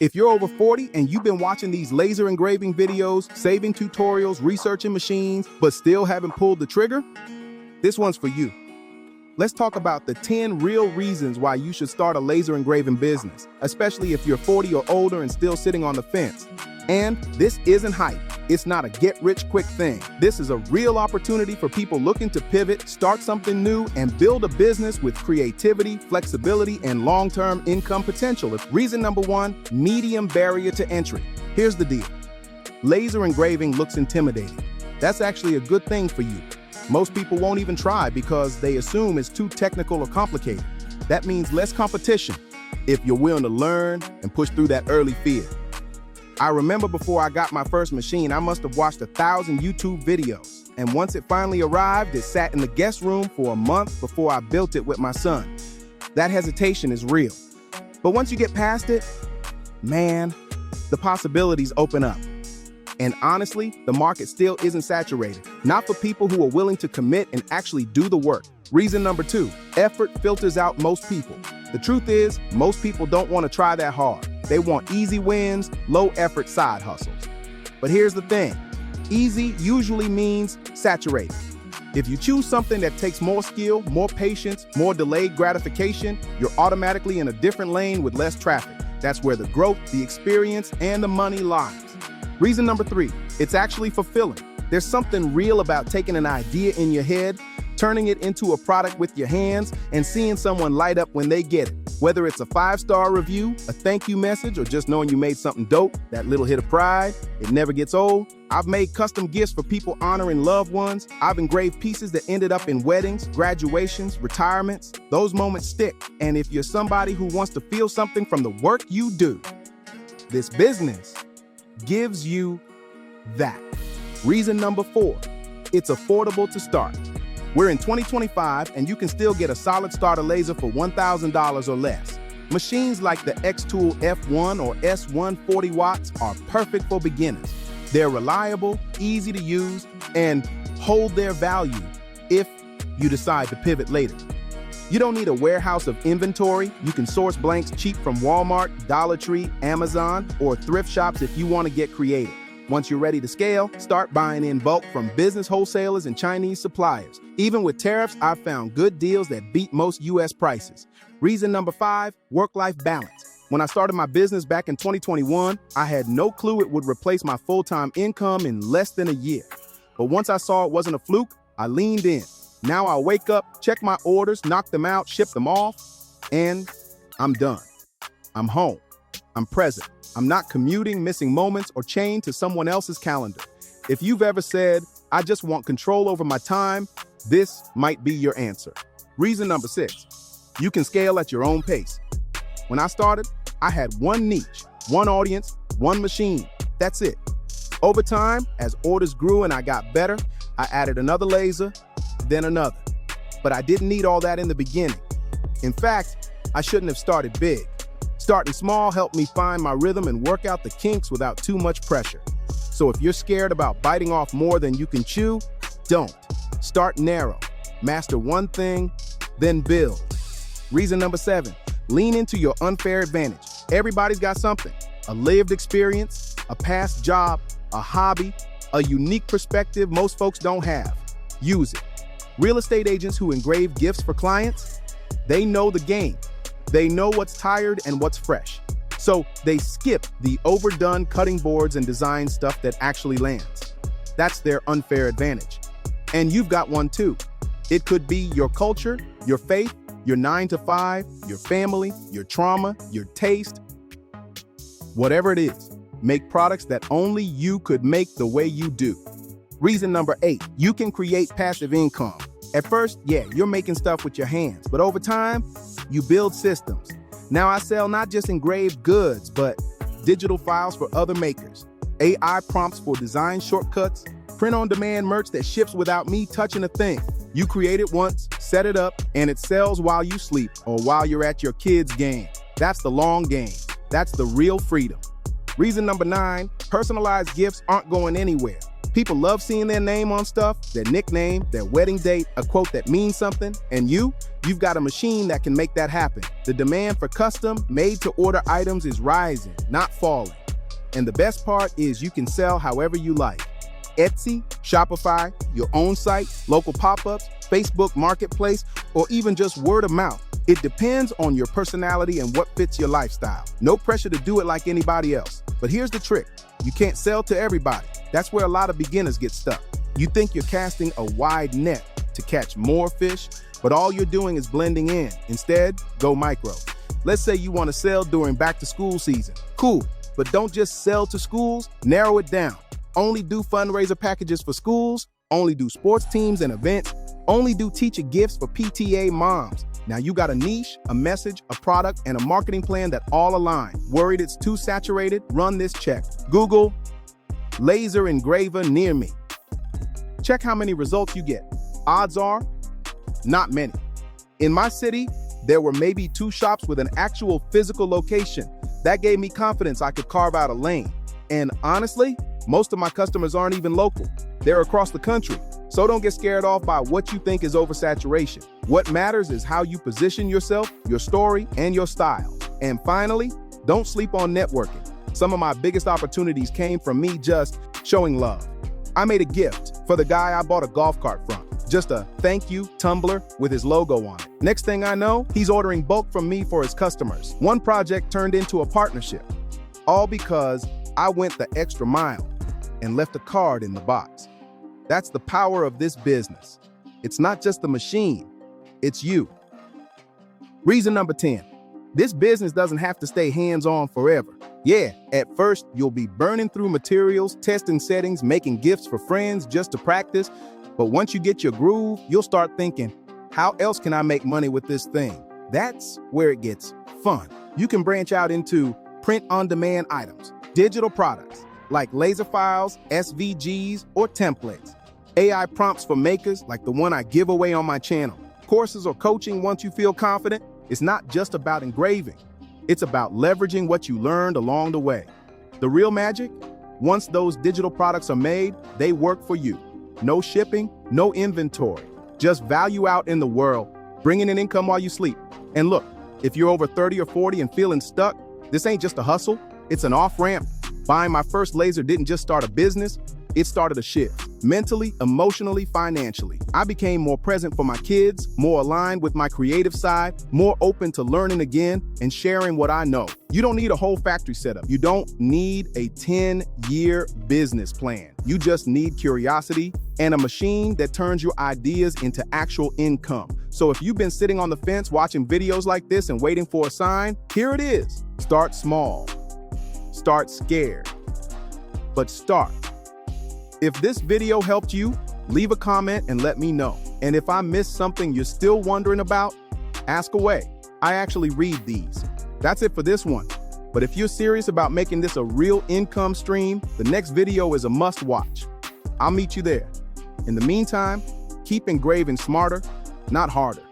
If you're over 40 and you've been watching these laser engraving videos, saving tutorials, researching machines, but still haven't pulled the trigger, this one's for you. Let's talk about the 10 real reasons why you should start a laser engraving business, especially if you're 40 or older and still sitting on the fence. And this isn't hype. It's not a get-rich-quick thing. This is a real opportunity for people looking to pivot, start something new, and build a business with creativity, flexibility, and long-term income potential. Reason number 1, medium barrier to entry. Here's the deal. Laser engraving looks intimidating. That's actually a good thing for you. Most people won't even try because they assume it's too technical or complicated. That means less competition if you're willing to learn and push through that early fear. I remember before I got my first machine, I must have watched 1,000 YouTube videos. And once it finally arrived, it sat in the guest room for a month before I built it with my son. That hesitation is real. But once you get past it, man, the possibilities open up. And honestly, the market still isn't saturated. Not for people who are willing to commit and actually do the work. Reason number 2, effort filters out most people. The truth is, most people don't want to try that hard. They want easy wins, low-effort side hustles. But here's the thing. Easy usually means saturated. If you choose something that takes more skill, more patience, more delayed gratification, you're automatically in a different lane with less traffic. That's where the growth, the experience, and the money lies. Reason number 3, it's actually fulfilling. There's something real about taking an idea in your head, turning it into a product with your hands, and seeing someone light up when they get it. Whether it's a 5-star review, a thank you message, or just knowing you made something dope, that little hit of pride, it never gets old. I've made custom gifts for people honoring loved ones. I've engraved pieces that ended up in weddings, graduations, retirements. Those moments stick. And if you're somebody who wants to feel something from the work you do, this business gives you that. Reason number 4, it's affordable to start. We're in 2025 and you can still get a solid starter laser for $1,000 or less. Machines like the X-Tool F1 or S1 40 watts are perfect for beginners. They're reliable, easy to use, and hold their value if you decide to pivot later. You don't need a warehouse of inventory. You can source blanks cheap from Walmart, Dollar Tree, Amazon, or thrift shops if you want to get creative. Once you're ready to scale, start buying in bulk from business wholesalers and Chinese suppliers. Even with tariffs, I've found good deals that beat most US prices. Reason number 5, work-life balance. When I started my business back in 2021, I had no clue it would replace my full-time income in less than a year. But once I saw it wasn't a fluke, I leaned in. Now I wake up, check my orders, knock them out, ship them off, and I'm done. I'm home. I'm present. I'm not commuting, missing moments, or chained to someone else's calendar. If you've ever said, I just want control over my time, this might be your answer. Reason number 6, you can scale at your own pace. When I started, I had one niche, one audience, one machine. That's it. Over time, as orders grew and I got better, I added another laser, then another. But I didn't need all that in the beginning. In fact, I shouldn't have started big. Starting small helped me find my rhythm and work out the kinks without too much pressure. So if you're scared about biting off more than you can chew, don't. Start narrow. Master one thing, then build. Reason number 7, lean into your unfair advantage. Everybody's got something. A lived experience, a past job, a hobby, a unique perspective most folks don't have. Use it. Real estate agents who engrave gifts for clients, they know the game. They know what's tired and what's fresh. So they skip the overdone cutting boards and design stuff that actually lands. That's their unfair advantage. And you've got one too. It could be your culture, your faith, your 9 to 5, your family, your trauma, your taste. Whatever it is, make products that only you could make the way you do. Reason number 8, you can create passive income. At first, yeah, you're making stuff with your hands, but over time, you build systems. Now I sell not just engraved goods, but digital files for other makers, AI prompts for design shortcuts, print-on-demand merch that ships without me touching a thing. You create it once, set it up, and it sells while you sleep or while you're at your kid's game. That's the long game. That's the real freedom. Reason number 9, personalized gifts aren't going anywhere. People love seeing their name on stuff, their nickname, their wedding date, a quote that means something, and you've got a machine that can make that happen. The demand for custom, made-to-order items is rising, not falling. And the best part is you can sell however you like. Etsy, Shopify, your own site, local pop-ups, Facebook Marketplace, or even just word of mouth. It depends on your personality and what fits your lifestyle. No pressure to do it like anybody else. But here's the trick. You can't sell to everybody. That's where a lot of beginners get stuck. You think you're casting a wide net to catch more fish, but all you're doing is blending in. Instead, go micro. Let's say you want to sell during back-to-school season. Cool, but don't just sell to schools. Narrow it down. Only do fundraiser packages for schools, only do sports teams and events, only do teacher gifts for PTA moms. Now you got a niche, a message, a product, and a marketing plan that all align. Worried it's too saturated? Run this check. Google laser engraver near me. Check how many results you get. Odds are, not many. In my city, there were maybe 2 shops with an actual physical location. That gave me confidence I could carve out a lane. And honestly, most of my customers aren't even local. They're across the country. So don't get scared off by what you think is oversaturation. What matters is how you position yourself, your story, and your style. And finally, don't sleep on networking. Some of my biggest opportunities came from me just showing love. I made a gift for the guy I bought a golf cart from. Just a thank you tumbler with his logo on it. Next thing I know, he's ordering bulk from me for his customers. One project turned into a partnership. All because I went the extra mile and left a card in the box. That's the power of this business. It's not just the machine, it's you. Reason number 10, this business doesn't have to stay hands-on forever. Yeah, at first, you'll be burning through materials, testing settings, making gifts for friends just to practice. But once you get your groove, you'll start thinking, how else can I make money with this thing? That's where it gets fun. You can branch out into print-on-demand items, digital products, like laser files, SVGs, or templates. AI prompts for makers like the one I give away on my channel. Courses or coaching once you feel confident. It's not just about engraving. It's about leveraging what you learned along the way. The real magic? Once those digital products are made, they work for you. No shipping, no inventory. Just value out in the world, bringing in income while you sleep. And look, if you're over 30 or 40 and feeling stuck, this ain't just a hustle, it's an off-ramp. Buying my first laser didn't just start a business, it started a shift. Mentally, emotionally, financially. I became more present for my kids, more aligned with my creative side, more open to learning again and sharing what I know. You don't need a whole factory setup. You don't need a 10-year business plan. You just need curiosity and a machine that turns your ideas into actual income. So if you've been sitting on the fence watching videos like this and waiting for a sign, here it is. Start small. Start scared. But start. If this video helped you, leave a comment and let me know. And if I missed something you're still wondering about, ask away. I actually read these. That's it for this one. But if you're serious about making this a real income stream, the next video is a must-watch. I'll meet you there. In the meantime, keep engraving smarter, not harder.